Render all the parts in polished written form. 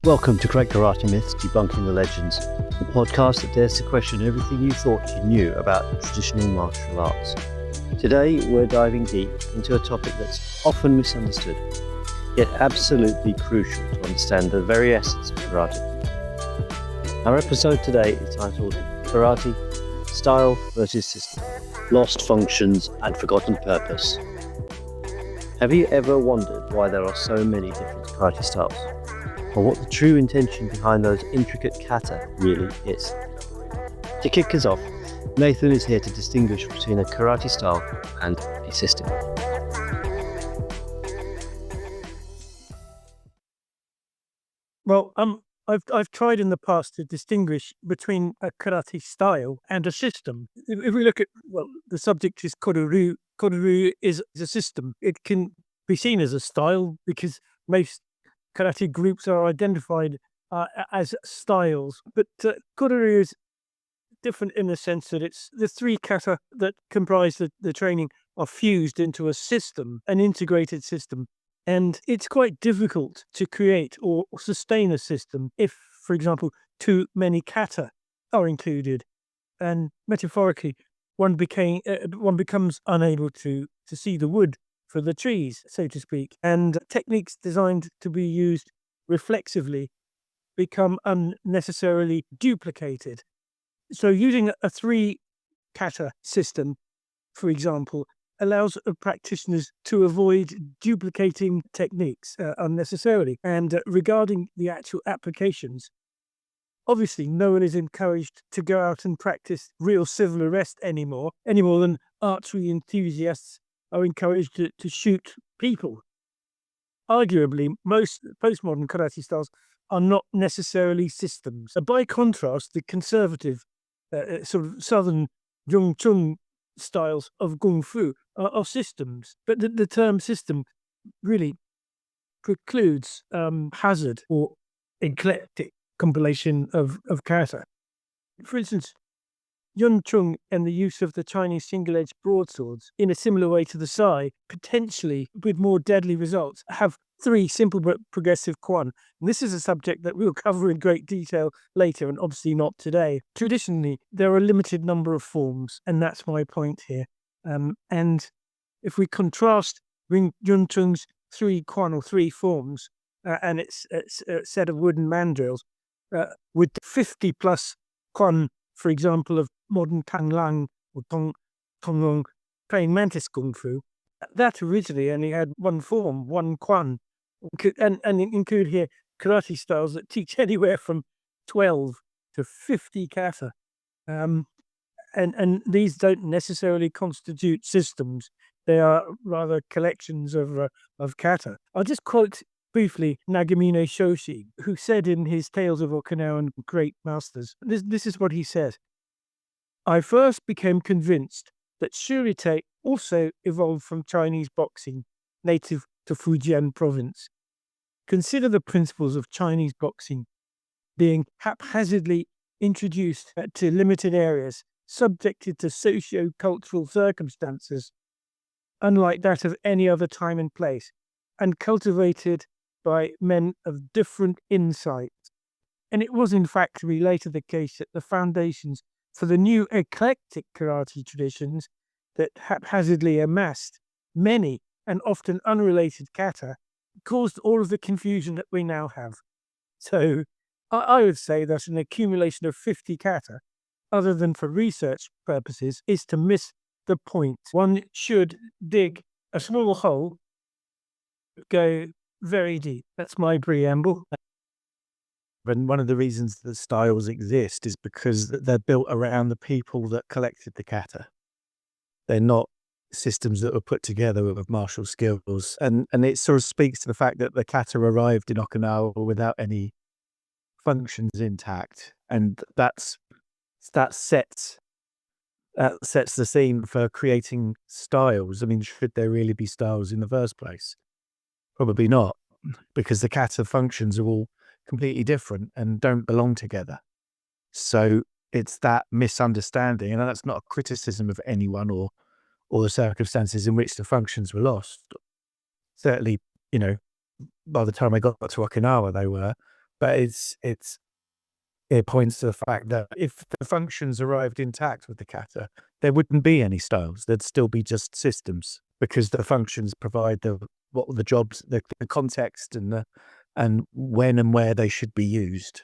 Welcome to Great Karate Myths, Debunking the Legends, a podcast that dares to question everything you thought you knew about traditional martial arts. Today, we're diving deep into a topic that's often misunderstood, yet absolutely crucial to understand the very essence of karate. Our episode today is titled Karate, Style versus System, Lost Functions and Forgotten Purpose. Have you ever wondered why there are so many different karate styles? Or what the true intention behind those intricate kata really is? To kick us off, Nathan is here to distinguish between a karate style and a system. Well, I've tried in the past to distinguish between a karate style and a system. If we look at, the subject is koryu. Koryu is a system. It can be seen as a style because most karate groups are identified as styles, but koryu is different in the sense that it's the three kata that comprise the training are fused into a system, an integrated system. And it's quite difficult to create or sustain a system if, for example, too many kata are included. And metaphorically, one becomes unable to see the wood for the trees, so to speak. And techniques designed to be used reflexively become unnecessarily duplicated. So using a three kata system, for example, allows practitioners to avoid duplicating techniques unnecessarily. And regarding the actual applications, obviously no one is encouraged to go out and practice real civil arrest any more than archery enthusiasts are encouraged to shoot people. Arguably, most postmodern karate styles are not necessarily systems. By contrast, the conservative sort of southern Jung styles of Kung Fu are systems. But the term system really precludes haphazard or eclectic compilation of kata. For instance, Yun Chung and the use of the Chinese single-edged broadswords in a similar way to the Sai, potentially with more deadly results, have three simple but progressive quan. And this is a subject that we'll cover in great detail later, and obviously not today. Traditionally, there are a limited number of forms, and that's my point here. And if we contrast Yun Chung's three quan or three forms, and its a set of wooden mandrills, with 50 plus quan, for example, of modern Tang Lang or Tonglong praying mantis Kung Fu, that originally only had one form, one quan, and include here karate styles that teach anywhere from 12 to 50 kata. And these don't necessarily constitute systems. They are rather collections of kata. I'll just quote briefly Nagamine Shoshi, who said in his Tales of Okinawan Great Masters, this is what he said. I first became convinced that shurite also evolved from Chinese boxing, native to Fujian province. Consider the principles of Chinese boxing being haphazardly introduced to limited areas, subjected to socio-cultural circumstances, unlike that of any other time and place, and cultivated by men of different insight. And it was in fact later the case that the foundations for the new eclectic karate traditions that haphazardly amassed many and often unrelated kata caused all of the confusion that we now have. So I would say that an accumulation of 50 kata, other than for research purposes, is to miss the point. One should dig a small hole, go very deep. That's my preamble. And one of the reasons that styles exist is because they're built around the people that collected the kata. They're not systems that were put together with martial skills. And it sort of speaks to the fact that the kata arrived in Okinawa without any functions intact. And that sets the scene for creating styles. I mean, should there really be styles in the first place? Probably not, because the kata functions are all completely different and don't belong together. So it's that misunderstanding, and that's not a criticism of anyone or the circumstances in which the functions were lost. Certainly, by the time I got to Okinawa, they were, But it points to the fact that if the functions arrived intact with the kata, there wouldn't be any styles. There'd still be just systems, because the functions provide what the jobs, the context, and when and where they should be used.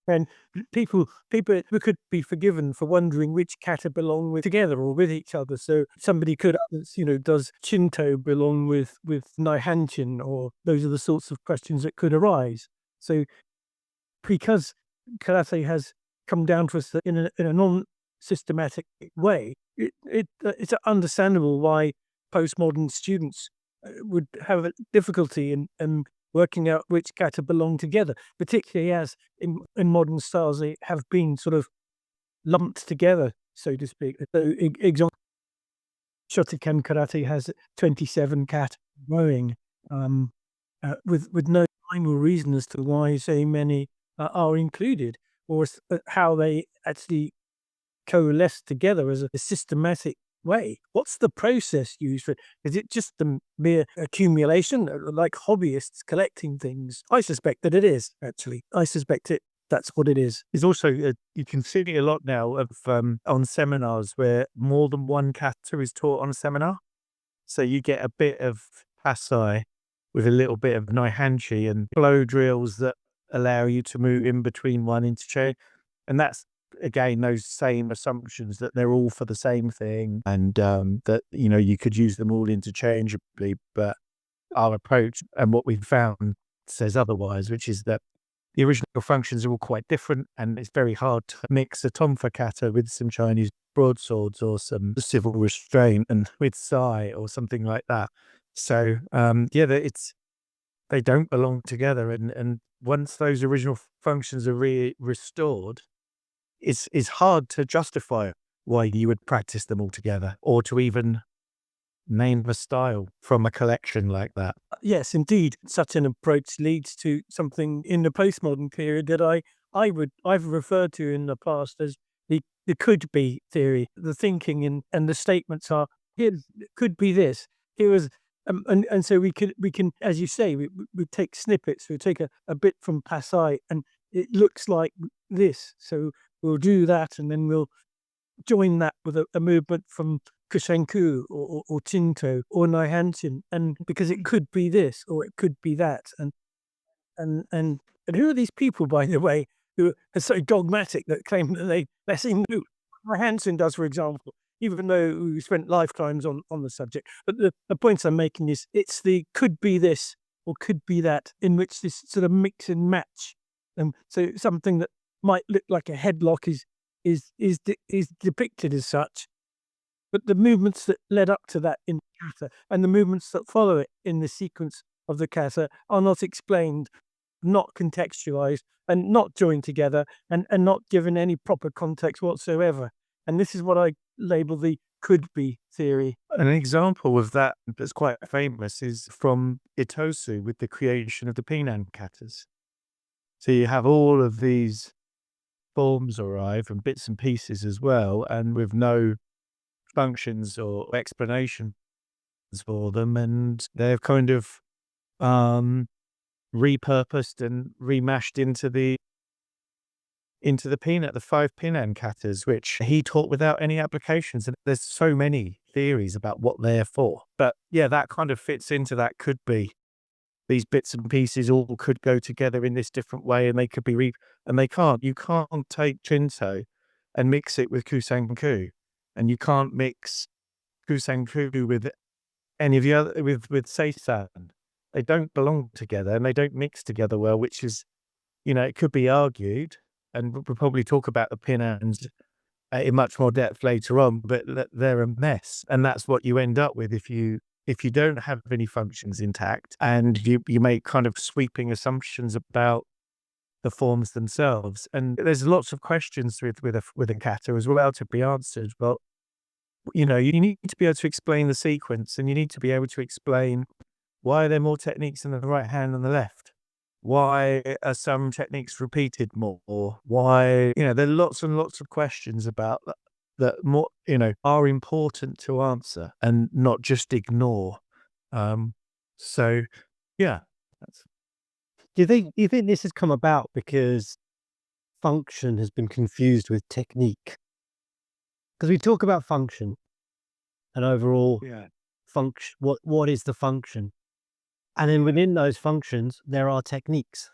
And people who could be forgiven for wondering which kata belong together or with each other. So somebody could, does Shinto belong with Naihanshin, or those are the sorts of questions that could arise. So because karate has come down to us in a non-systematic way, it's understandable why postmodern students would have a difficulty in working out which kata belong together, particularly as in modern styles they have been sort of lumped together, so to speak. So, example, Shotokan karate has 27 kata rowing, with no rhyme or reason as to why so many are included, or how they actually coalesce together as a systematic way. What's the process used for it? Is it just the mere accumulation, like hobbyists collecting things? I suspect that it is, actually. I suspect that's what it is. There's also, you can see it a lot now of on seminars where more than one kata is taught on a seminar. So you get a bit of Pasai with a little bit of Naihanchi and flow drills that allow you to move in between one interchange. And that's, again, those same assumptions that they're all for the same thing, and that, you could use them all interchangeably. But our approach and what we've found says otherwise, which is that the original functions are all quite different, and it's very hard to mix a Tonfa kata with some Chinese broadswords or some civil restraint and with sai or something like that. So they don't belong together, and once those original functions are restored, it's hard to justify why you would practice them all together, or to even name a style from a collection like that. Yes, indeed. Such an approach leads to something in the postmodern period that I've referred to in the past as the could be theory. The thinking and the statements are, here could be this. Here was and so we can, as you say, we take snippets. We take a bit from Pasai, and it looks like this. So we'll do that, and then we'll join that with a movement from Kushenku or Chinto or Naihanshin, and because it could be this or it could be that, and who are these people, by the way, who are so dogmatic that claim that they seem to? Naihanshin does, for example, even though we spent lifetimes on the subject. But the point I'm making is it's the could be this or could be that, in which this sort of mix and match. So something that might look like a headlock is depicted as such, but the movements that led up to that in the kata and the movements that follow it in the sequence of the kata are not explained, not contextualized, and not joined together, and not given any proper context whatsoever. And this is what I label the could be theory. An example of that that's quite famous is from Itosu with the creation of the Pinan katas. So you have all of these forms arrive and bits and pieces as well, and with no functions or explanations for them, and they've kind of repurposed and remashed into the Pinan, the 5 Pinan katas, which he taught without any applications. And there's so many theories about what they're for. But yeah, that kind of fits into that could be. These bits and pieces all could go together in this different way, and they could be and they can't. You can't take Shinto and mix it with Kusanku, and you can't mix Kusanku with any of the other, with Seisan. They don't belong together, and they don't mix together well, which is, it could be argued, and we'll probably talk about the Pinans in much more depth later on, but they're a mess. And that's what you end up with if you don't have any functions intact, and you make kind of sweeping assumptions about the forms themselves. And there's lots of questions with a kata as well to be answered. But you need to be able to explain the sequence, and you need to be able to explain why are there more techniques in the right hand than the left. Why are some techniques repeated more? Or why, there are lots and lots of questions about that more, are important to answer and not just ignore. So yeah. Do you think this has come about because function has been confused with technique? Because we talk about function and overall Yeah. function. What is the function? And then within those functions, there are techniques.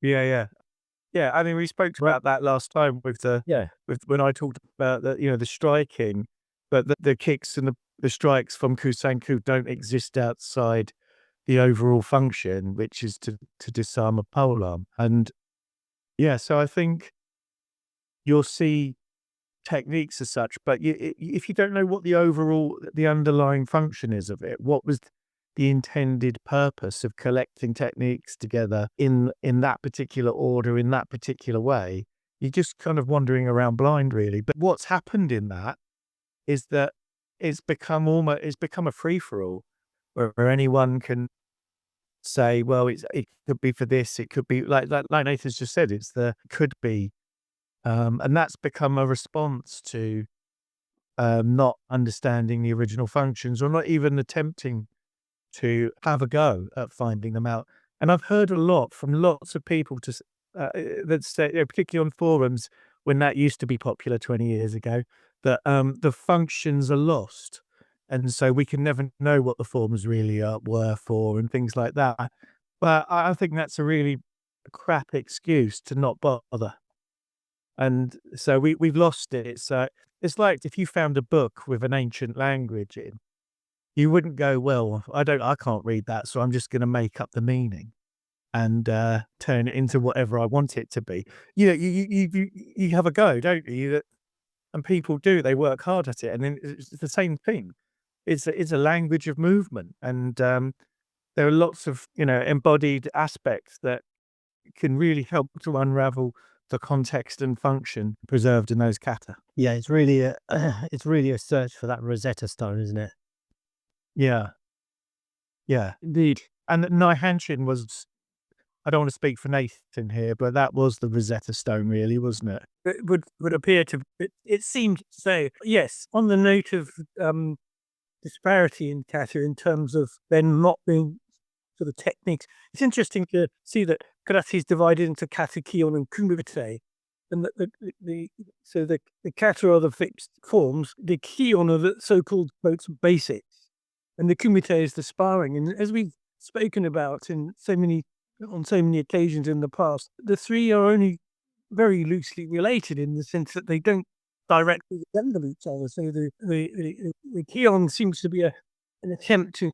Yeah. Yeah. I mean, we spoke Right. about that last time with Yeah. when I talked about the striking, but the kicks and the strikes from Kusanku don't exist outside the overall function, which is to disarm a polearm. And yeah, so I think you'll see techniques as such, but if you don't know what the underlying function is of it, what was the intended purpose of collecting techniques together in that particular order, in that particular way, you're just kind of wandering around blind, really. But what's happened in that is that it's become a free for all, where anyone can say, well, it could be for this, it could be like Nathan's just said, could be. And that's become a response to not understanding the original functions or not even attempting to have a go at finding them out. And I've heard a lot from lots of people that say, particularly on forums, when that used to be popular 20 years ago, that the functions are lost. And so we can never know what the forms really were for and things like that. But I think that's a really crap excuse to not bother. And so we've lost it. It's like if you found a book with an ancient language in, you wouldn't go, well, I can't read that, so I'm just going to make up the meaning and turn it into whatever I want it to be. You have a go, don't you? And people do. They work hard at it, and then it's the same thing. It's a language of movement, and there are lots of embodied aspects that can really help to unravel the context and function preserved in those kata. Yeah, it's really a search for that Rosetta Stone, isn't it? Yeah. Indeed. And Naihanshin was, I don't want to speak for Nathan here, but that was the Rosetta Stone, really, wasn't it? It would appear to, it seemed to say, yes, on the note of disparity in kata in terms of then not being sort of techniques. It's interesting to see that karate is divided into kata, kion, and kumite, and the kata are the fixed forms, the kion are the so-called quotes basics, and the kumite is the sparring. And as we've spoken about on so many occasions in the past, the three are only very loosely related in the sense that they don't directly resemble each other. So the kion seems to be an attempt to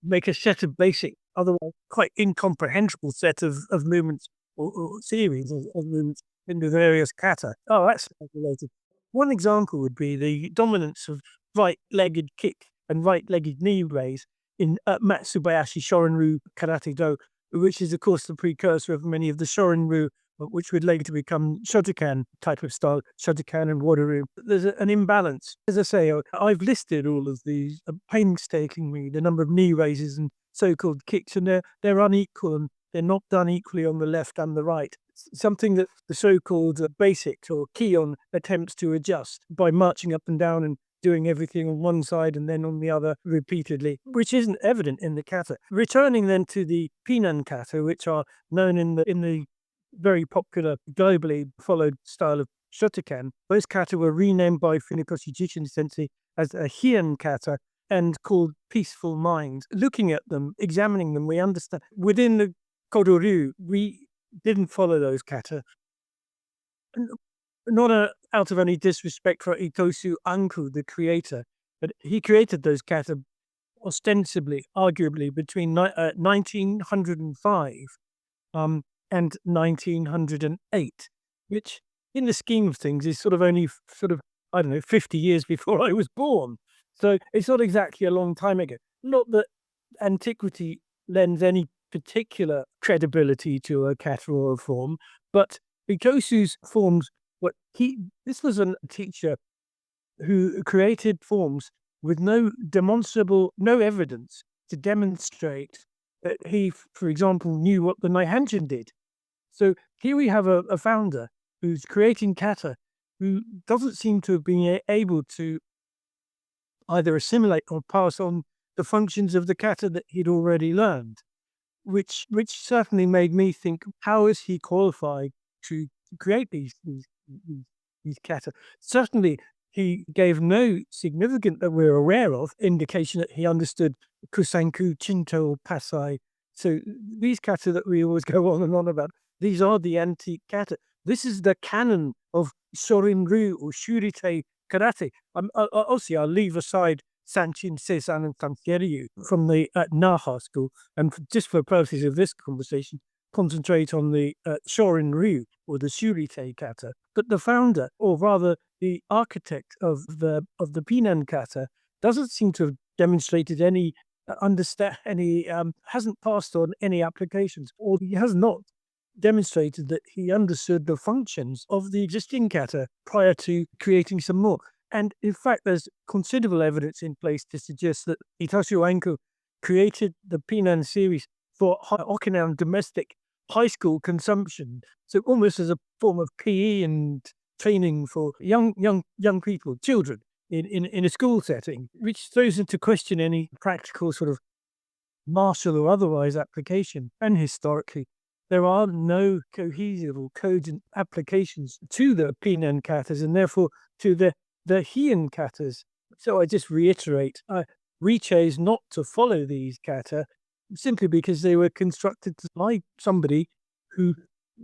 make a set of basic, otherwise quite incomprehensible set of movements or series of movements in the various kata. Oh, that's related. One example would be the dominance of right-legged kick and right-legged knee raise in Matsubayashi Shorin-ryu Karate Do, which is, of course, the precursor of many of the Shorin-ryu, which would later become Shotokan type of style, Shotokan and Wado-ryu. There's an imbalance. As I say, I've listed all of these painstakingly, the number of knee raises and so-called kicks, and they're unequal, and they're not done equally on the left and the right. Something that the so-called basic or kion attempts to adjust by marching up and down and doing everything on one side and then on the other repeatedly, which isn't evident in the kata. Returning then to the Pinan kata, which are known in the very popular, globally followed style of Shotokan, those kata were renamed by Funakoshi Jishin Sensei as a Heian kata and called Peaceful Mind. Looking at them, examining them, we understand within the Kodo-ryu, we didn't follow those kata. Not out of any disrespect for Itosu Anku, the creator, but he created those kata ostensibly, arguably, between 1905 and 1908, which in the scheme of things is only 50 years before I was born. So it's not exactly a long time ago. Not that antiquity lends any particular credibility to a kata or a form, but Itosu's forms, this was a teacher who created forms with no evidence to demonstrate that he, for example, knew what the Naihanshin did. So here we have a founder who's creating kata who doesn't seem to have been able to either assimilate or pass on the functions of the kata that he'd already learned. which certainly made me think, how is he qualified to create these kata? Certainly, he gave no significant, that we're aware of, indication that he understood Kusanku, Chinto, Pasai. So these kata that we always go on and on about, these are the antique kata. This is the canon of Shorin-ryu or Shurite karate. Obviously, I'll leave aside Sanchin, Seisan, and Tankiryu from the Naha school, and just for purposes of this conversation, concentrate on the Shorin-ryu or the Shurite kata. But the founder, or rather the architect of the Pinan kata, doesn't seem to have demonstrated any hasn't passed on any applications, or he has not demonstrated that he understood the functions of the existing kata prior to creating some more. And in fact, there's considerable evidence in place to suggest that Hitoshi Anko created the Pinan series for Okinawan domestic high school consumption. So almost as a form of PE and training for young people, children, in a school setting, which throws into question any practical sort of martial or otherwise application. And historically, there are no cohesive or cogent applications to the Pinan katas, and therefore to the Heian katas. So I just reiterate, we chose not to follow these kata simply because they were constructed by somebody who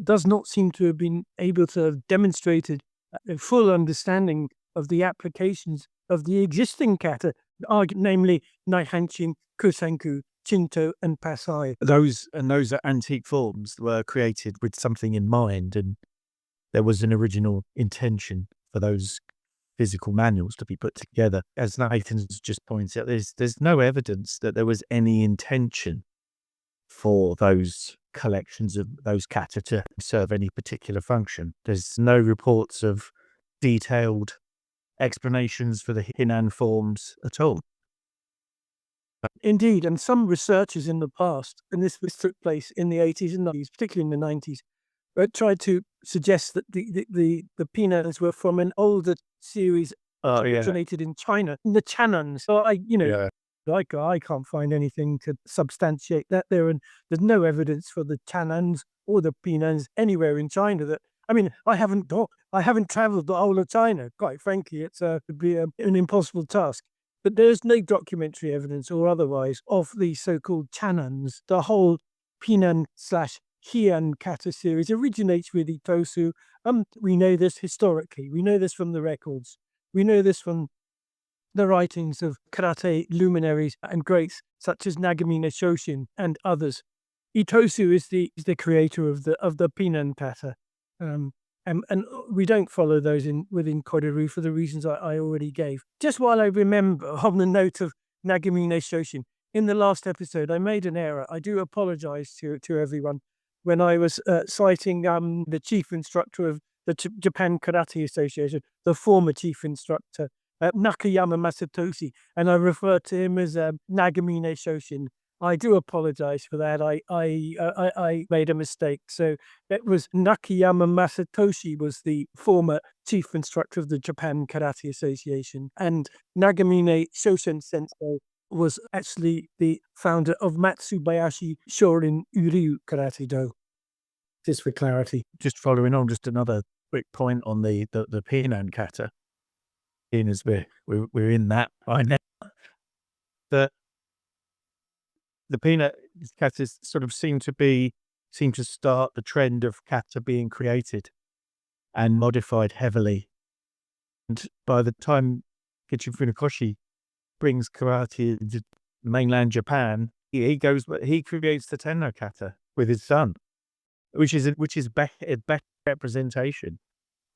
does not seem to have been able to have demonstrated a full understanding of the applications of the existing kata, namely Naihanshin, Kusanku, Chinto, and Pasai. Those antique forms were created with something in mind, and there was an original intention for those physical manuals to be put together. As Nathan's just pointed out, there's no evidence that there was any intention for those collections of those kata to serve any particular function. There's no reports of detailed explanations for the Pinan forms at all. Indeed, and some researchers in the past, and this took place in the 80s and 90s, particularly in the 90s, tried to suggest that the Pinans were from an older series originated in China, the Chanans. So I can't find anything to substantiate that there, and there's no evidence for the Chanans or the Pinans anywhere in China. That I haven't travelled the whole of China. Quite frankly, it'd be an impossible task. But there's no documentary evidence or otherwise of the so-called Chanans. The whole Pinan/Heian kata series originates with Itosu. We know this historically. We know this from the records. We know this from the writings of karate luminaries and greats such as Nagamine Shoshin and others. Itosu is the creator of the Pinan kata. And we don't follow those within Kodoru for the reasons I already gave. Just while I remember, on the note of Nagamine Shoshin, in the last episode, I made an error. I do apologize to everyone when I was citing the chief instructor of the Japan Karate Association, the former chief instructor, Nakayama Masatoshi, and I referred to him as Nagamine Shoshin. I do apologize for that. I made a mistake. So it was Nakayama Masatoshi was the former chief instructor of the Japan Karate Association, and Nagamine Shoshin Sensei was actually the founder of Matsubayashi Shorin-ryu Karate Do. Just for clarity. Just following on, just another quick point on the Pinan kata. In as we're in that by now, that the Pinan kata sort of seem to start the trend of kata being created and modified heavily. And by the time Kichin Funakoshi brings karate to mainland Japan, he creates the Tenno kata with his son, which is a better representation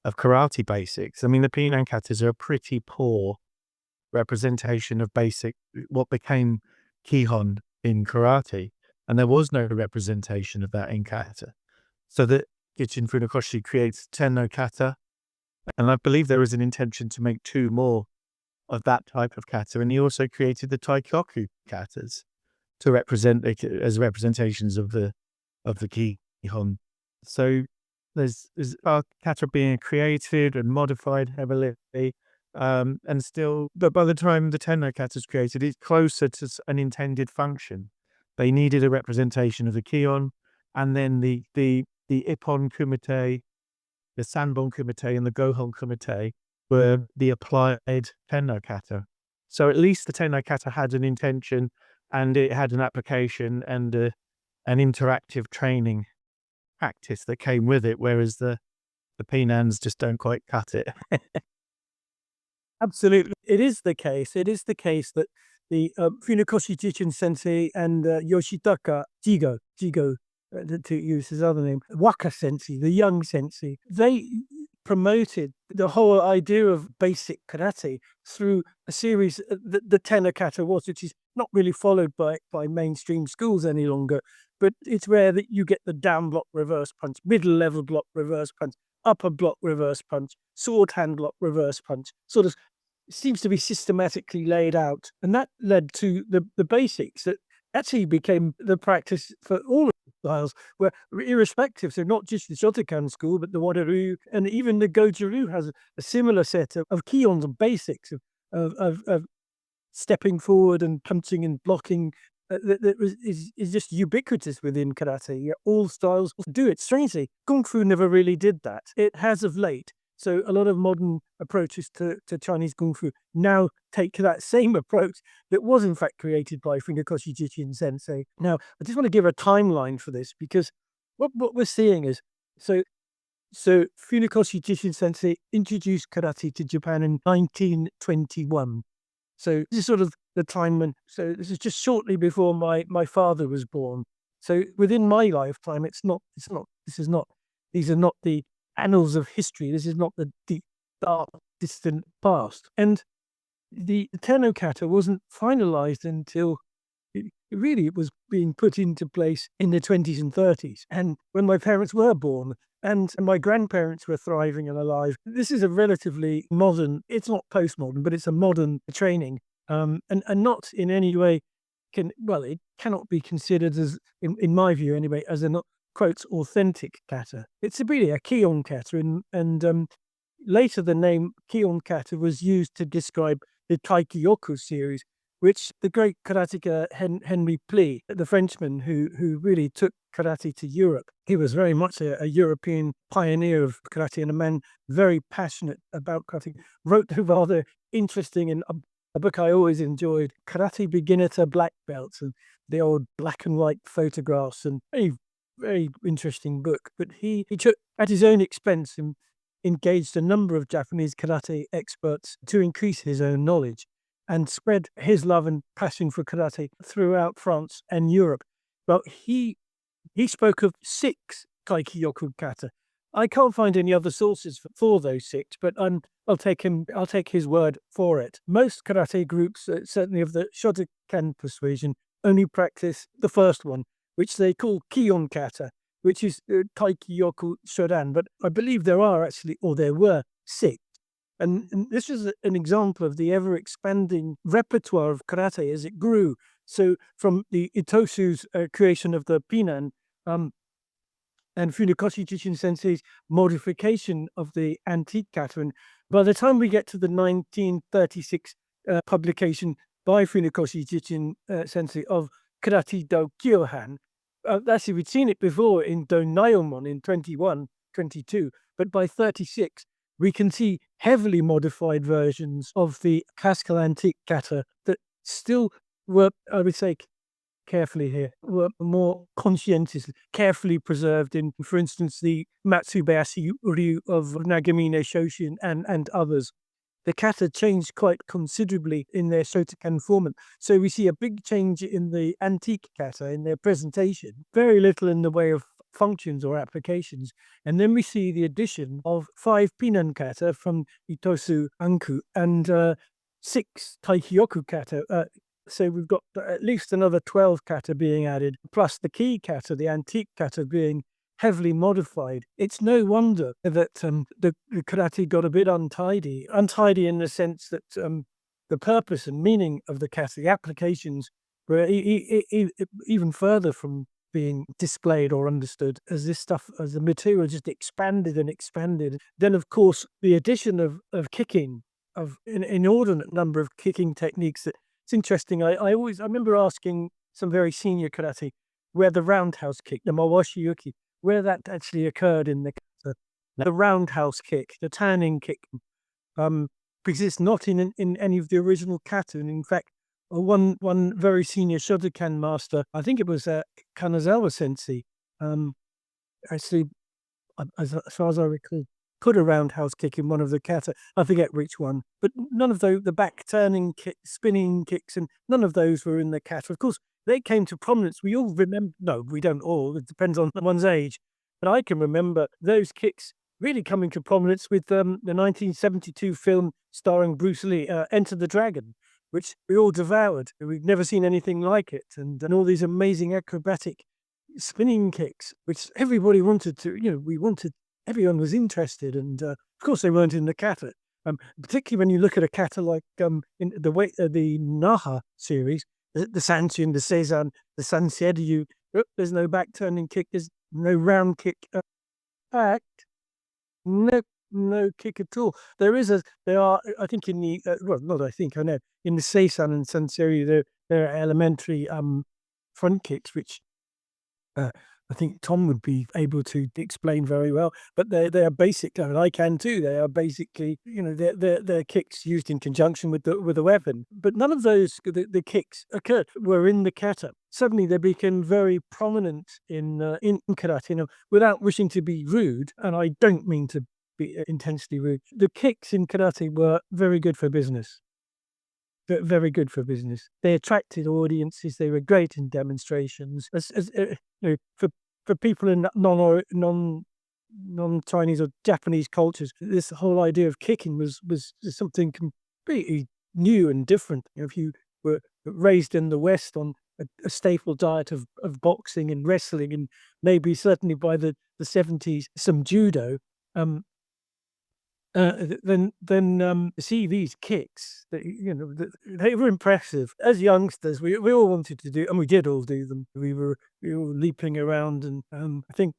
of karate basics. The Pinan katas are a pretty poor representation of what became Kihon in karate, and there was no representation of that in kata. So that Kichin Funakoshi creates Tenno kata, and I believe there was an intention to make 2 more of that type of kata, and he also created the Taikoku katas to represent as representations of the Kihon. So there's kata being created and modified heavily, and still, but by the time the Tenno kata is created, it's closer to an intended function. They needed a representation of the Kion, and then the Ippon Kumite, the Sanbon Kumite, and the Gohon Kumite were the applied Tenno Kata. So at least the Tenno Kata had an intention, and it had an application and an interactive training practice that came with it, whereas the Pinans just don't quite cut it. Absolutely. It is the case. It is the case that the Funakoshi Jichin Sensei and Yoshitaka Jigo, to use his other name, Waka Sensei, the young sensei, they promoted the whole idea of basic karate through a series that the Tenno Kata was, which is not really followed by mainstream schools any longer. But it's rare that you get the down block reverse punch, middle level block reverse punch, upper block reverse punch, sword hand block reverse punch, sort of seems to be systematically laid out. And that led to the basics that actually became the practice for all of the styles, where irrespective, so not just the Shotokan school, but the Wadaru and even the Goju-ryu has a similar set of kions and basics of stepping forward and punching and blocking. That is just ubiquitous within karate. Yeah, all styles do it. Strangely, Kung Fu never really did that. It has of late. So a lot of modern approaches to Chinese Kung Fu now take that same approach that was in fact created by Funakoshi Jichin Sensei. Now, I just want to give a timeline for this, because what we're seeing is, so Funakoshi Jichin Sensei introduced karate to Japan in 1921. So this is sort of the time when, so this is just shortly before my father was born. So within my lifetime, these are not the annals of history. This is not the deep, dark, distant past. And the Tenno Kata wasn't finalized until it was being put into place in the 20s and 30s. And when my parents were born, and my grandparents were thriving and alive. This is a relatively modern, it's not postmodern, but it's a modern training. And not in any way it cannot be considered as, in my view anyway, as an quotes authentic kata. It's really a Kion kata, and later the name Kion kata was used to describe the Taikyoku series, which the great karateka Henry Pli, the Frenchman who really took karate to Europe. He was very much a European pioneer of karate and a man very passionate about karate. Wrote a rather interesting and a book I always enjoyed, Karate Beginner to Black Belts, and the old black and white photographs, and very, very interesting book. But he took, at his own expense, and engaged a number of Japanese karate experts to increase his own knowledge and spread his love and passion for karate throughout France and Europe. Well, he spoke of 6 Taikyoku kata. I can't find any other sources for those 6, but I'll take his word for it. Most karate groups, certainly of the Shotokan persuasion, only practice the first one, which they call Kion kata, which is Taikyoku Shodan. But I believe there were 6. And this is an example of the ever-expanding repertoire of karate as it grew. So from the Itosu's creation of the Pinan, and Funakoshi Jichin Sensei's modification of the antique kata, and by the time we get to the 1936 publication by Funakoshi Jichin Sensei of Karate Do Kyohan, actually we'd seen it before in Do Naomon in 21, 22, but by 36, we can see heavily modified versions of the classical antique kata that still were, I would say, carefully here, were more conscientiously, carefully preserved in, for instance, the Matsubayashi Ryu of Nagamine Shoshin and others. The kata changed quite considerably in their Shotokan format. So we see a big change in the antique kata in their presentation, very little in the way of functions or applications. And then we see the addition of 5 Pinan kata from Itosu Anku and 6 Taikyoku kata. So we've got at least another 12 kata being added, plus the key kata, the antique kata, being heavily modified. It's no wonder that the karate got a bit untidy in the sense that the purpose and meaning of the kata, the applications, were even further from being displayed or understood, as the material just expanded and expanded. Then, of course, the addition of kicking, of an inordinate number of kicking techniques. It's interesting. I remember asking some very senior karate, where the roundhouse kick, the mawashi yuki, where that actually occurred in the kata. The roundhouse kick, the turning kick, exists not in any of the original kata. And in fact, one very senior Shotokan master, I think it was Kanazawa Sensei, actually, as far as I recall, put a roundhouse kick in one of the kata. I forget which one, but none of the back turning kick, spinning kicks, and none of those were in the kata. Of course, they came to prominence. We all remember. No, we don't all. It depends on one's age. But I can remember those kicks really coming to prominence with the 1972 film starring Bruce Lee, Enter the Dragon, which we all devoured. We've never seen anything like it, and all these amazing acrobatic spinning kicks, which everybody wanted to. Everyone was interested, and of course they weren't in the kata. Particularly when you look at a kata like in the Naha series, the Sanshin, the Seizan, the Sanseiryu. There's no back turning kick. There's no round kick. Act. No kick at all. There are. I think in the not. I think I know in the Seisan and Sanseiryu there are elementary front kicks, which I think Tom would be able to explain very well, but they are basic. I mean, I can too. They are basically, they're kicks used in conjunction with the weapon. But none of those the kicks were in the kata. Suddenly they became very prominent in karate. Without wishing to be rude, and I don't mean to be intensely rude, the kicks in karate were very good for business. Very good for business. They attracted audiences. They were great in demonstrations. For people in non-Chinese or Japanese cultures, this whole idea of kicking was something completely new and different. If you were raised in the West on a staple diet of boxing and wrestling, and maybe certainly by the 70s some judo, then see these kicks that they were impressive. As youngsters, we all wanted to do, and we did all do them. We were leaping around, and I think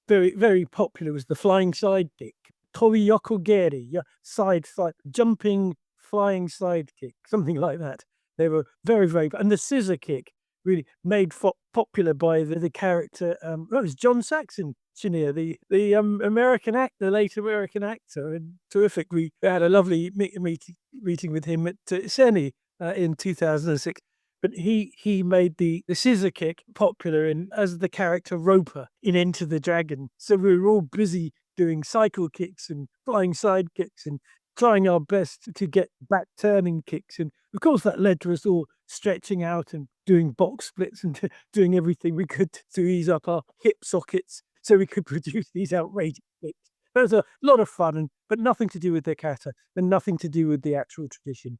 very, very popular was the flying side kick, Tori Yokogeri, side jumping flying side kick, something like that. They were very, very, and the scissor kick really made popular by the character. It was John Saxon. The American actor, late American actor, and terrific. We had a lovely meeting with him at Seni in 2006. But he made the scissor kick popular as the character Roper in Enter the Dragon. So we were all busy doing cycle kicks and flying side kicks and trying our best to get back turning kicks. And of course that led to us all stretching out and doing box splits and doing everything we could to ease up our hip sockets, so we could produce these outrageous kicks. It was a lot of fun, but nothing to do with the kata and nothing to do with the actual tradition.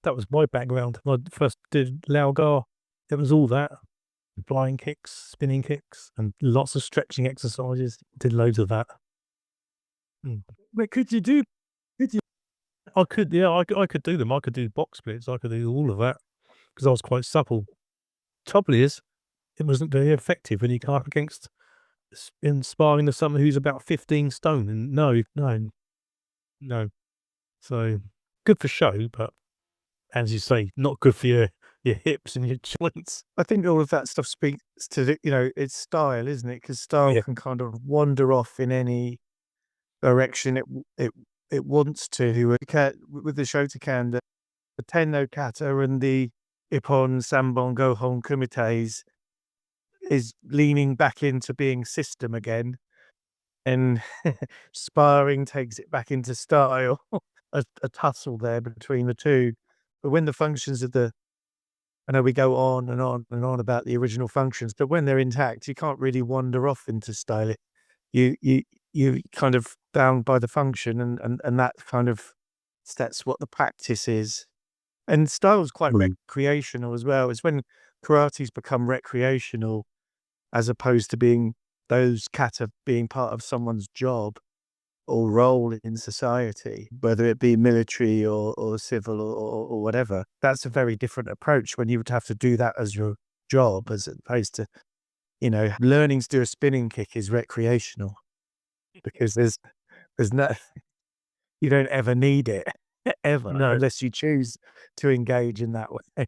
That was my background. When I first did Laogar, it was all that. Flying kicks, spinning kicks, and lots of stretching exercises. Did loads of that. But could you do? I could, yeah, I could do them. I could do box splits. I could do all of that because I was quite supple. Trouble is, it wasn't very effective when you come up against in sparring to someone who's about 15 stone. And no. So good for show, but as you say, not good for your hips and your joints. I think all of that stuff speaks to it's style, isn't it? Because style can kind of wander off in any direction it wants to. With the Shotokan, the Tenno Kata and the Ippon, Sanbon, Gohon, Kumites is leaning back into being system again, and sparring takes it back into style. a tussle there between the two. But when the functions of I know we go on and on and on about the original functions, but when they're intact, you can't really wander off into style. You kind of bound by the function, and that kind of that's what the practice is. And style is quite recreational as well. It's when karate's become recreational as opposed to being those kata being part of someone's job or role in society, whether it be military or civil or whatever. That's a very different approach when you would have to do that as your job, as opposed to, learning to do a spinning kick is recreational because there's no, you don't ever need it ever, unless you choose to engage in that way.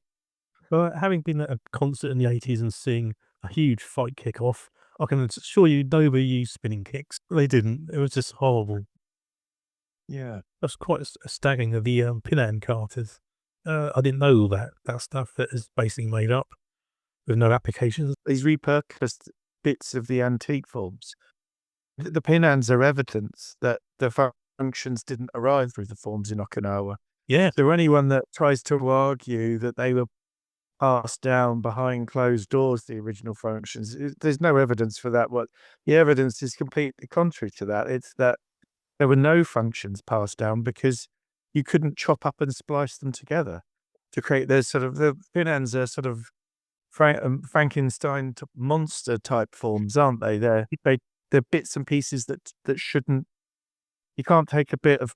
But having been at a concert in the 80s and seeing a huge fight kick off, I can assure you nobody used spinning kicks. They didn't. It was just horrible. Yeah. That's quite staggering of the Pinan carters. I didn't know all that stuff that is basically made up with no applications. These repurposed bits of the antique forms, the Pinans are evidence that the functions didn't arrive through the forms in Okinawa. Yeah. So anyone that tries to argue that they were passed down behind closed doors, the original functions, there's no evidence for that. What the evidence is completely contrary to that. It's that there were no functions passed down because you couldn't chop up and splice them together to create those sort of, the Pinans are sort of Frankenstein monster type forms, aren't they? They're bits and pieces that shouldn't. You can't take a bit of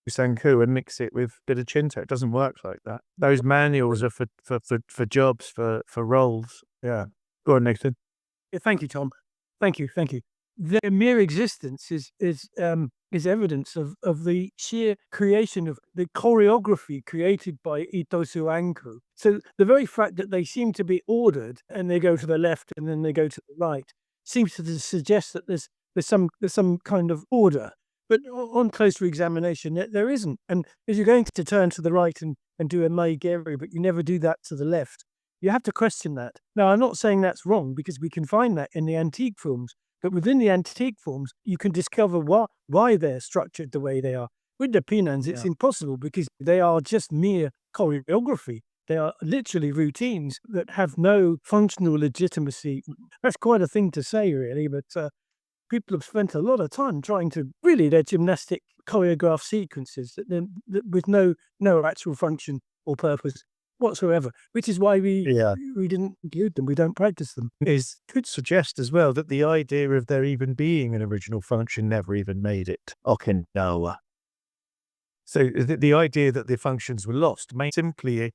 Sanku and mix it with a bit of Chinto. It doesn't work like that. Those manuals are for jobs, for roles. Yeah. Go on, Nathan. Yeah, thank you, Tom. Thank you. Their mere existence is evidence of the sheer creation of the choreography created by Itosu Anku. So the very fact that they seem to be ordered and they go to the left and then they go to the right seems to suggest that there's some kind of order. But on closer examination, there isn't. And as you're going to turn to the right and do a maigeri, but you never do that to the left, you have to question that. Now, I'm not saying that's wrong because we can find that in the antique forms. But within the antique forms, you can discover why they're structured the way they are. With the Pinans, it's impossible because they are just mere choreography. They are literally routines that have no functional legitimacy. That's quite a thing to say, really, but people have spent a lot of time trying to they're gymnastic choreographed sequences that with no actual function or purpose whatsoever, which is why we didn't include them. We don't practice them. Could suggest as well that the idea of there even being an original function never even made it Okinawa. So the idea that the functions were lost may simply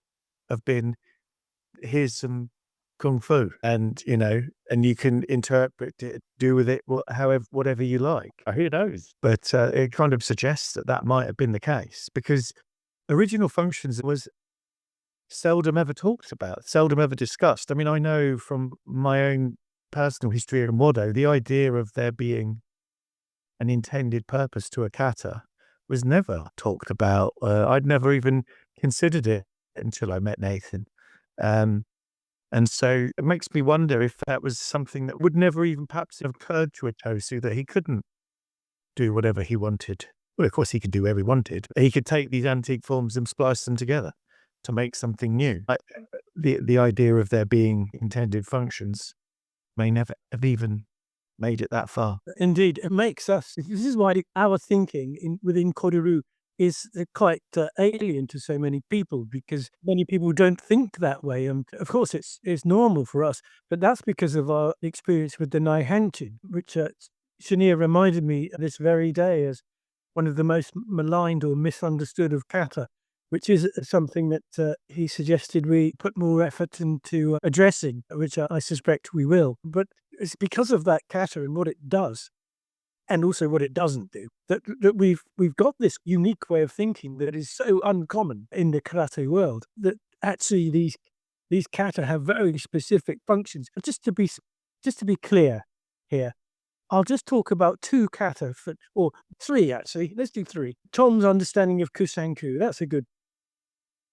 have been, here's some kung fu, and you can interpret it, do with it whatever you like. Who knows? But it kind of suggests that might have been the case, because original functions was seldom ever talked about, seldom ever discussed. I mean, I know from my own personal history in Wado, the idea of there being an intended purpose to a kata was never talked about. I'd never even considered it until I met Nathan. And so it makes me wonder if that was something that would never even perhaps have occurred to Itosu, that he couldn't do whatever he wanted. Well, of course he could do whatever he wanted. He could take these antique forms and splice them together to make something new. The idea of there being intended functions may never have even made it that far. Indeed, it makes us. This is why our thinking within Kodoru is quite alien to so many people, because many people don't think that way. And of course, it's normal for us, but that's because of our experience with the Naihanchin, which Shania reminded me this very day as one of the most maligned or misunderstood of kata, which is something that he suggested we put more effort into addressing, which I suspect we will. But it's because of that kata and what it does, and also what it doesn't do, that we've got this unique way of thinking that is so uncommon in the karate world, that actually these kata have very specific functions. Just to be clear here, I'll just talk about two kata, or three actually. Let's do three. Tom's understanding of kusanku, that's a good.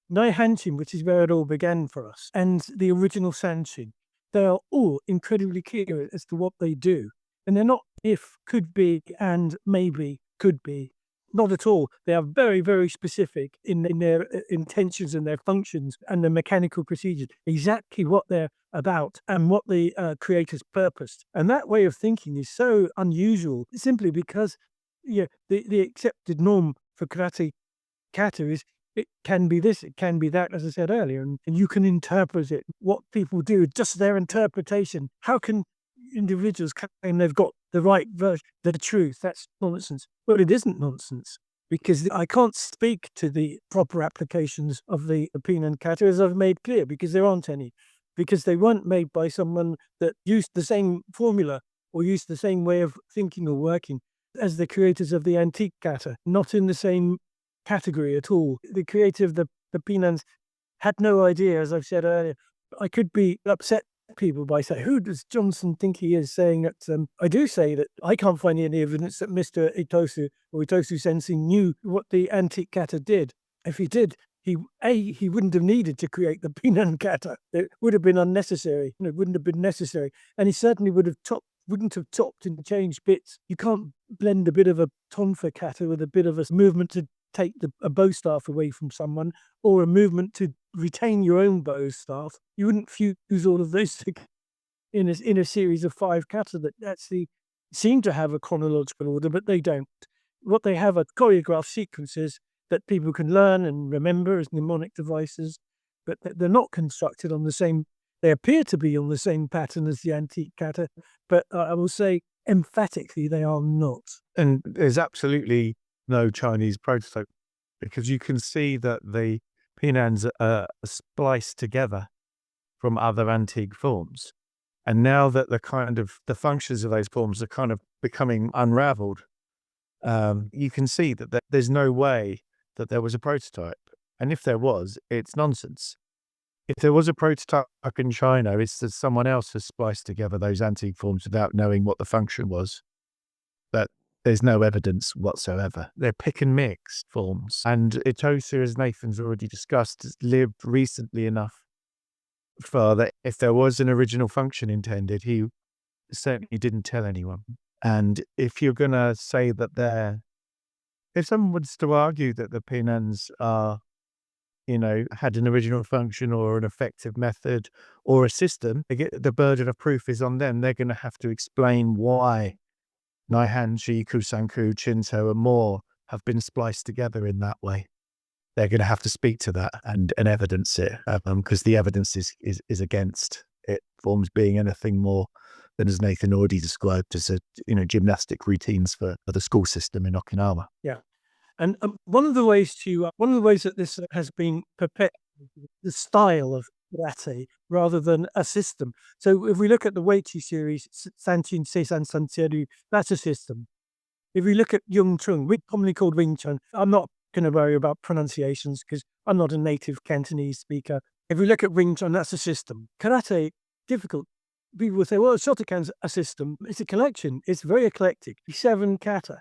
Naihanchin, which is where it all began for us, and the original Sanshin, they are all incredibly clear as to what they do. And they're not if, could be, and maybe, could be. Not at all. They are very, very specific in their intentions and their functions and the mechanical procedures, exactly what they're about and what the creators purposed. And that way of thinking is so unusual simply because the accepted norm for karate kata is it can be this, it can be that, as I said earlier, and you can interpret it. What people do, just their interpretation. How can individuals claim they've got the right version, the truth? That's nonsense. Well, it isn't nonsense, because I can't speak to the proper applications of the Pinan kata, as I've made clear, because there aren't any, because they weren't made by someone that used the same formula or used the same way of thinking or working as the creators of the antique kata, not in the same category at all. The creator of the Pinans had no idea, as I've said earlier. I could be upset people by saying, who does Johnson think he is, saying that I do say that I can't find any evidence that Mr. Itosu or Itosu Sensei knew what the antique kata did. If he did, he wouldn't have needed to create the Pinan kata. It would have been unnecessary. It wouldn't have been necessary. And he certainly wouldn't have chopped and changed bits. You can't blend a bit of a tonfa kata with a bit of a movement to take a bow staff away from someone, or a movement to retain your own bow staff. You wouldn't fuse all of those together in a series of 5 kata that actually seem to have a chronological order, but they don't. What they have are choreographed sequences that people can learn and remember as mnemonic devices, but they're not constructed on the same. They appear to be on the same pattern as the antique kata, but I will say emphatically they are not. And there's absolutely no Chinese prototype, because you can see that the Pinans are spliced together from other antique forms. And now that the functions of those forms are kind of becoming unraveled, you can see that there's no way that there was a prototype. And if there was, it's nonsense. If there was a prototype in China, it's that someone else has spliced together those antique forms without knowing what the function was. But there's no evidence whatsoever. They're pick and mix forms. And Itosu, as Nathan's already discussed, has lived recently enough for that if there was an original function intended, he certainly didn't tell anyone. And if you're going to say that if someone was to argue that the Pinans are, had an original function or an effective method or a system, the burden of proof is on them. They're going to have to explain why Naihanji, Kusanku, Chinto, and more have been spliced together in that way. They're going to have to speak to that and evidence it, because the evidence is against it forms being anything more than, as Nathan already described, as gymnastic routines for the school system in Okinawa. Yeah, and one of the ways that this has been perpetuated, the style of karate rather than a system. So if we look at the Weichi series, Sanchin, Seisan, Sanseru, that's a system. If we look at Yung Chung, commonly called Wing Chun, I'm not going to worry about pronunciations because I'm not a native Cantonese speaker. If we look at Wing Chun, that's a system. Karate, difficult. People will say, well, Shotokan's a system. It's a collection. It's very eclectic. 7 kata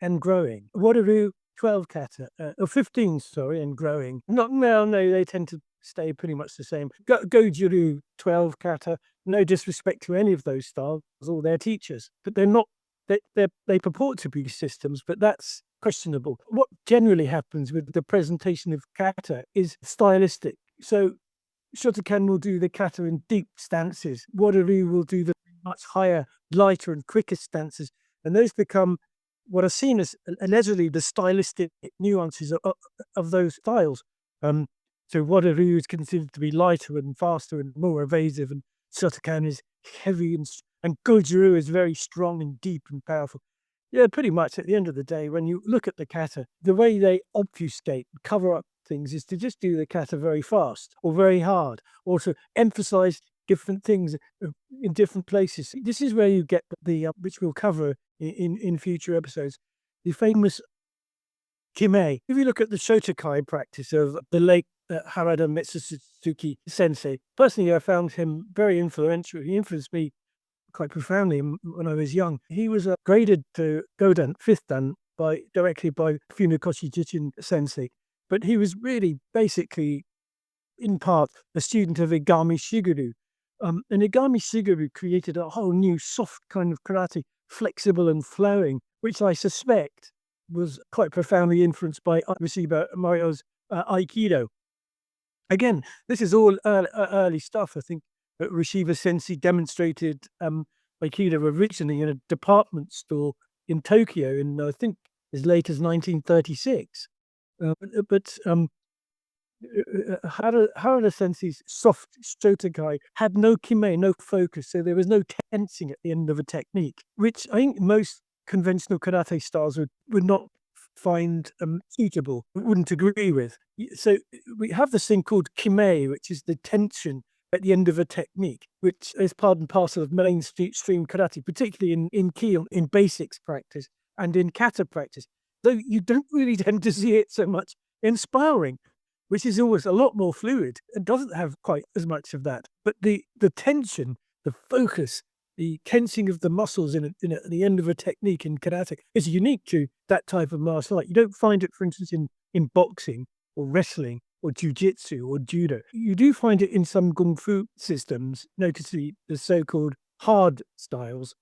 and growing. Wadaru, 12 kata, or 15, sorry, and growing. No, they tend to stay pretty much the same. Goju-ryu, 12 kata. No disrespect to any of those styles or their teachers, but they're not. They purport to be systems, but that's questionable. What generally happens with the presentation of kata is stylistic. So Shotokan will do the kata in deep stances. Wadaru will do the much higher, lighter and quicker stances. And those become what are seen as allegedly the stylistic nuances of those styles. So Wadaru is considered to be lighter and faster and more evasive, and Shotokan is heavy and Goju-ryu is very strong and deep and powerful. Yeah, pretty much at the end of the day, when you look at the kata, the way they obfuscate, cover up things is to just do the kata very fast or very hard, or to emphasize different things in different places. This is where you get the, which we'll cover in future episodes, the famous kime. If you look at the Shotokai practice of the late Harada Mitsusuki sensei, personally I found him very influential. He influenced me quite profoundly when I was young. He was graded to Godan, 5th dan, directly by Funakoshi Jichin sensei. But he was really basically, in part, a student of Igami Shigeru. And Igami Shigeru created a whole new soft kind of karate, flexible and flowing, which I suspect was quite profoundly influenced by Mishiba Morio's Aikido. Again, this is all early stuff. I think Rishiba Sensei demonstrated Aikido originally in a department store in Tokyo in, I think, as late as 1936. But Harada Sensei's soft Shotokai had no kime, no focus, so there was no tensing at the end of a technique, which I think most conventional karate styles would not find suitable, wouldn't agree with. So we have this thing called kime, which is the tension at the end of a technique, which is part and parcel of mainstream karate, particularly in basics practice and in kata practice. Though you don't really tend to see it so much in sparring. which is always a lot more fluid and doesn't have quite as much of that. But the tension, the focus, the tensing of the muscles at the end of a technique in karate is unique to that type of martial art. You don't find it, for instance, in boxing or wrestling or jiu-jitsu or judo. You do find it in some kung fu systems, notably the so-called hard styles.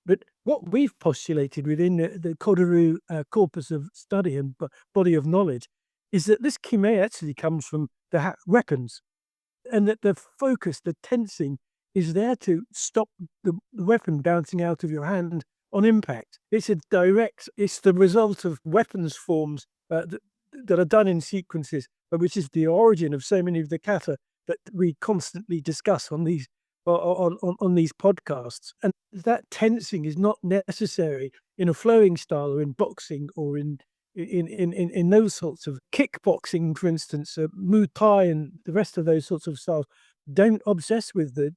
But what we've postulated within the Kodoru corpus of study and body of knowledge is that this kime actually comes from the weapons, and that the focus, the tensing, is there to stop the weapon bouncing out of your hand on impact. It's the result of weapons forms that are done in sequences, which is the origin of so many of the kata that we constantly discuss on these podcasts. And that tensing is not necessary in a flowing style or in boxing or in those sorts of kickboxing, for instance, Muay Thai and the rest of those sorts of styles. Don't obsess with the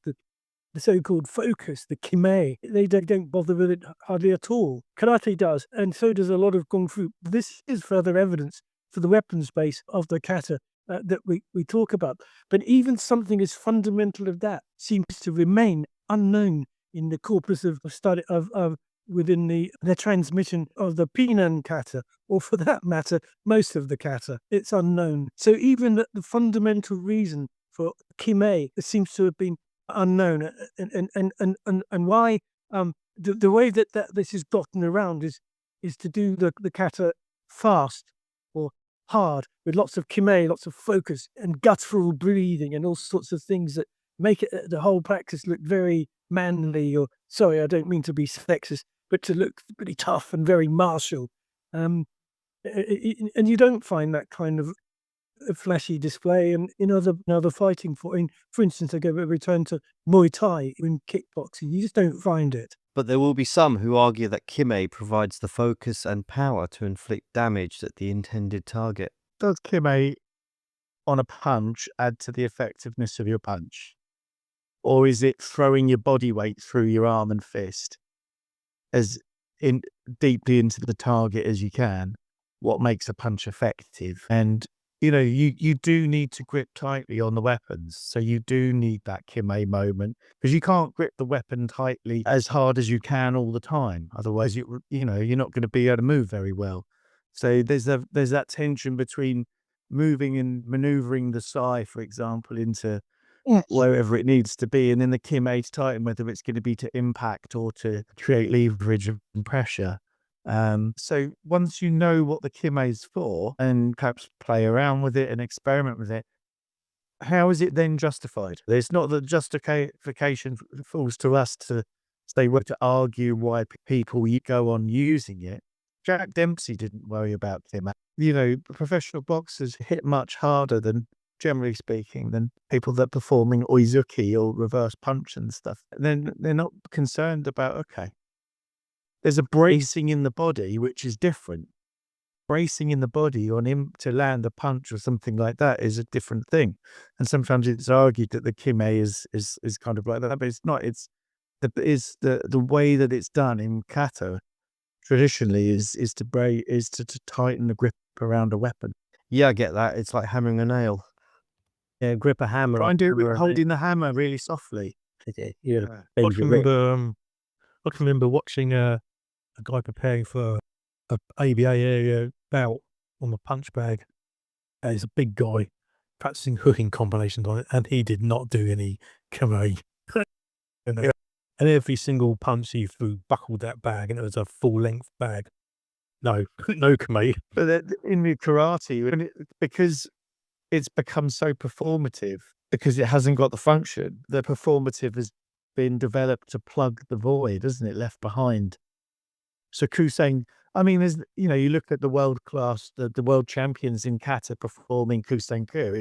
so-called focus, the kime. They don't bother with it hardly at all. Karate does, and so does a lot of kung fu. This is further evidence for the weapons base of the kata that we talk about. But even something as fundamental as that seems to remain unknown in the corpus of study of within the transmission of the Pinan kata, or for that matter, most of the kata. It's unknown. So even the fundamental reason for kime seems to have been unknown, and why the way that this is gotten around is to do the kata fast or hard, with lots of kime, lots of focus and guttural breathing and all sorts of things that make it the whole practice look very manly, or sorry, I don't mean to be sexist, but to look pretty tough and very martial. And you don't find that kind of flashy display in other fighting for instance, I return to Muay Thai in kickboxing. You just don't find it. But there will be some who argue that kime provides the focus and power to inflict damage at the intended target. Does kime on a punch add to the effectiveness of your punch? Or is it throwing your body weight through your arm and fist as deeply into the target as you can, what makes a punch effective? And you do need to grip tightly on the weapons. So you do need that kime moment, because you can't grip the weapon tightly as hard as you can all the time. Otherwise, you're not going to be able to move very well. So there's that tension between moving and maneuvering the sai, for example, into wherever it needs to be, and then the kime to tighten, whether it's going to be to impact or to create leverage and pressure. So once you know what the kime is for, and perhaps play around with it and experiment with it, how is it then justified? It's not the justification falls to us to say, to argue why people go on using it. Jack Dempsey didn't worry about kime. Professional boxers hit much harder than, generally speaking, than people that are performing oizuki or reverse punch and stuff. Then they're not concerned about, there's a bracing in the body, which is different. Bracing in the body on him to land a punch or something like that is a different thing. And sometimes it's argued that the kime is kind of like that, but it's not. It's the way that it's done in kata traditionally is to tighten the grip around a weapon. Yeah, I get that. It's like hammering a nail. Yeah, grip a hammer. Try and do it with holding the hammer really softly. Yeah. I can remember watching a guy preparing for a ABA area bout on the punch bag. And he's a big guy practicing hooking combinations on it, and he did not do any kime. And every single punch he threw buckled that bag, and it was a full length bag. No kime. But in the karate, because it's become so performative, because it hasn't got the function, the performative has been developed to plug the void, isn't it, left behind? So Kusen, there's, you look at the world class, the world champions in kata performing Kusen-ku.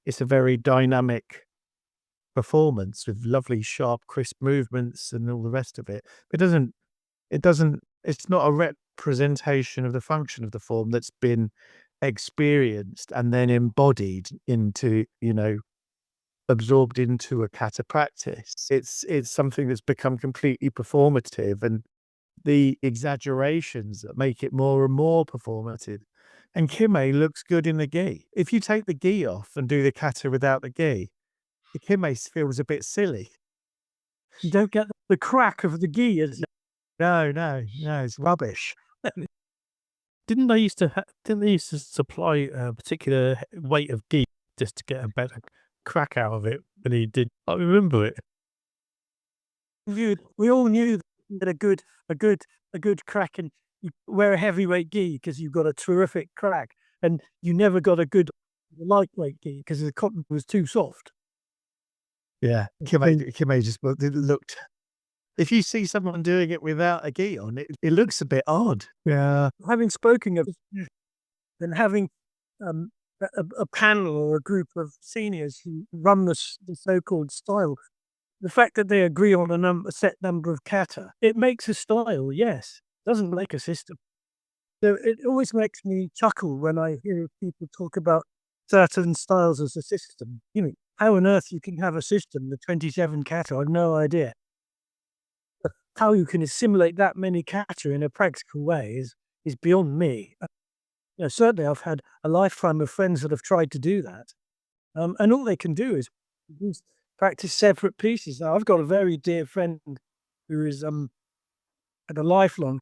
It's a very dynamic performance with lovely, sharp, crisp movements and all the rest of it. It's not a representation of the function of the form that's been experienced and then embodied into, absorbed into a kata practice. It's something that's become completely performative, and the exaggerations that make it more and more performative And kime looks good in the gi. If you take the gi off and do the kata without the gi, the kime feels a bit silly. You don't get the crack of the gi. No, it's rubbish. Didn't they used to supply a particular weight of gi just to get a better crack out of it than he did? I remember it. We all knew that a good crack, and you wear a heavyweight gi because you've got a terrific crack, and you never got a good lightweight gi because the cotton was too soft. Yeah, kime just looked. If you see someone doing it without a gi on, it looks a bit odd. Yeah. Having spoken of and having a panel or a group of seniors who run the so-called style, the fact that they agree on a set number of kata, it makes a style, yes. Doesn't make a system. So it always makes me chuckle when I hear people talk about certain styles as a system. How on earth you can have a system with 27 kata, I've no idea. But how you can assimilate that many kata in a practical way is beyond me. Certainly I've had a lifetime of friends that have tried to do that. And all they can do is practice separate pieces. Now, I've got a very dear friend who is at a lifelong.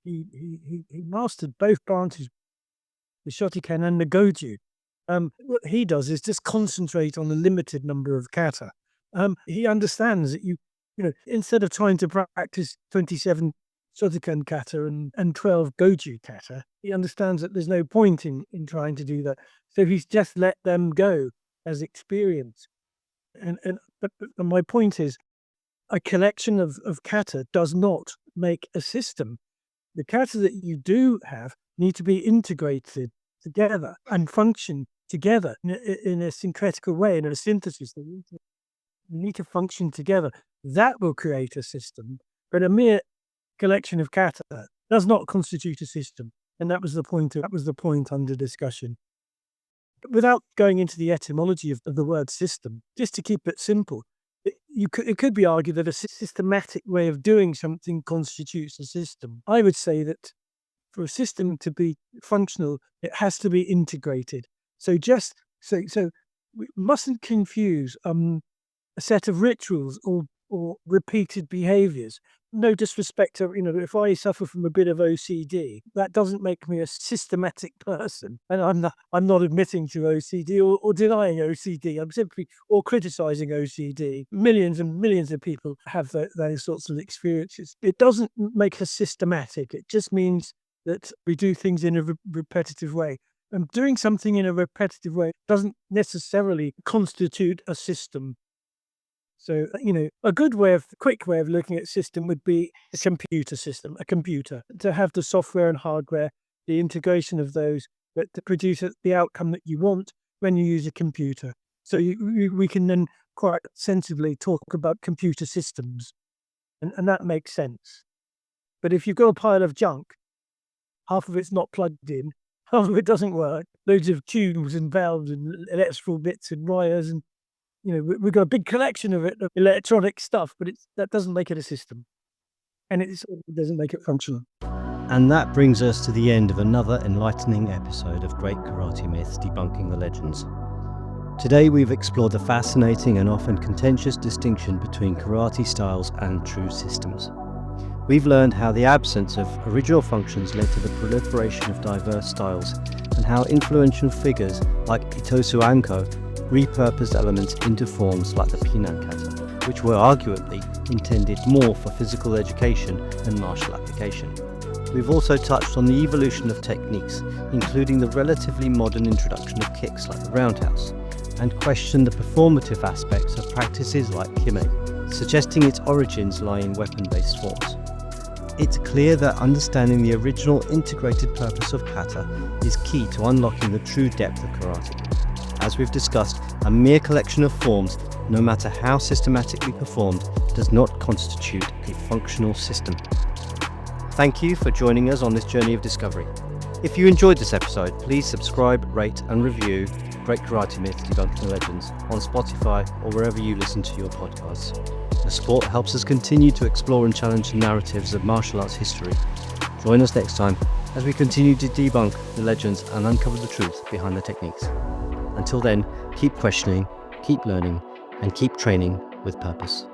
He mastered both branches, the shotokan and the goju. What he does is just concentrate on a limited number of kata. He understands that you instead of trying to practice 27 shotokan kata and 12 goju kata, he understands that there's no point in trying to do that. So he's just let them go as experience. But my point is, a collection of kata does not make a system. The kata that you do have need to be integrated together and function together in a syncretical way, in a synthesis. They need to function together. That will create a system. But a mere collection of kata does not constitute a system. And that was the point under discussion. Without going into the etymology of the word system, just to keep it simple, it could be argued that a systematic way of doing something constitutes a system. I would say that for a system to be functional, it has to be integrated. So we mustn't confuse a set of rituals or repeated behaviors. No disrespect to, if I suffer from a bit of OCD, that doesn't make me a systematic person. And I'm not admitting to OCD or denying OCD. I'm simply, or criticizing OCD. Millions and millions of people have those sorts of experiences. It doesn't make us systematic. It just means that we do things in a repetitive way. And doing something in a repetitive way doesn't necessarily constitute a system. So, a quick way of looking at system would be a computer system, a computer, to have the software and hardware, the integration of those that produce the outcome that you want when you use a computer. So we can then quite sensibly talk about computer systems, and that makes sense. But if you've got a pile of junk, half of it's not plugged in, half of it doesn't work, loads of tubes and valves and electrical bits and wires and we've got a big collection of electronic stuff, but that doesn't make it a system. And it doesn't make it functional. And that brings us to the end of another enlightening episode of Great Karate Myths Debunking the Legends. Today we've explored the fascinating and often contentious distinction between karate styles and true systems. We've learned how the absence of original functions led to the proliferation of diverse styles, and how influential figures like Itosu Anko repurposed elements into forms like the Pinan kata, which were arguably intended more for physical education and martial application. We've also touched on the evolution of techniques, including the relatively modern introduction of kicks like the roundhouse, and questioned the performative aspects of practices like kime, suggesting its origins lie in weapon-based forms. It's clear that understanding the original integrated purpose of kata is key to unlocking the true depth of karate. As we've discussed, a mere collection of forms, no matter how systematically performed, does not constitute a functional system. Thank you for joining us on this journey of discovery. If you enjoyed this episode, please subscribe, rate and review Great Karate Myths Debunking Legends on Spotify or wherever you listen to your podcasts. The support helps us continue to explore and challenge the narratives of martial arts history. Join us next time. as we continue to debunk the legends and uncover the truth behind the techniques. Until then, keep questioning, keep learning, and keep training with purpose.